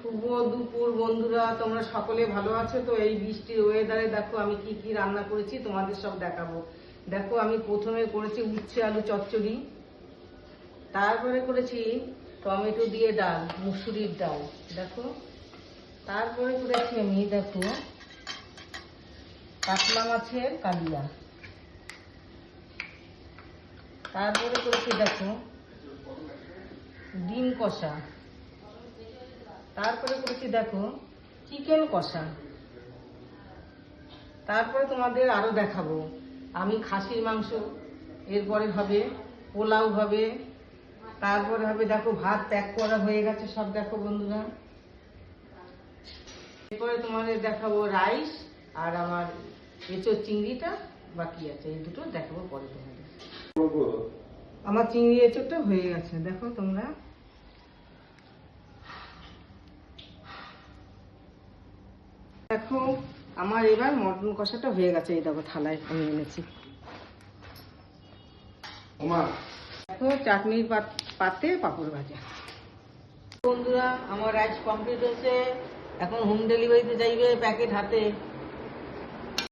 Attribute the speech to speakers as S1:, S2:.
S1: শুভ দুপুর বন্ধুরা, তোমরা সকলে ভালো আছো তো? এই বৃষ্টির ওয়েদারে দেখো আমি কি কি রান্না করেছি তোমাদের সব দেখাবো। দেখো আমি প্রথমে করেছি উচ্ছে আলু চচ্চড়ি, তারপরে করেছি টমেটো দিয়ে ডাল, মুসুরির ডাল। দেখো তারপরে করেছি আমি দেখো কাতলা মাছের কালিয়া। তারপরে করেছি দেখো ডিম কষা। তারপরে করেছি দেখো চিকেন কষা। তারপরে তোমাদের আরো দেখাবো আমি খাসির মাংস, এরপরে হবে পোলাও হবে, তারপরে হবে দেখো ভাত প্যাক করা হয়ে গেছে সব, দেখো বন্ধুরা। এরপরে তোমাদের দেখাবো রাইস, আর আমার এঁচোড় চিংড়িটা বাকি আছে, এই দুটো দেখাবো পরে তোমাদের। আমার চিংড়ি এঁচোড়টা হয়ে গেছে, দেখো তোমরা। দেখো আমার এবার মটন কষাটা হয়ে গেছে, এই দেখো থালায় আমি এনেছি। দেখো চাটনির পাতে পাঁপড় ভাজা। বন্ধুরা আমার রাইস কমপ্লিট হয়েছে, এখন হোম ডেলিভারিতে যাইবে প্যাকেট হাতে।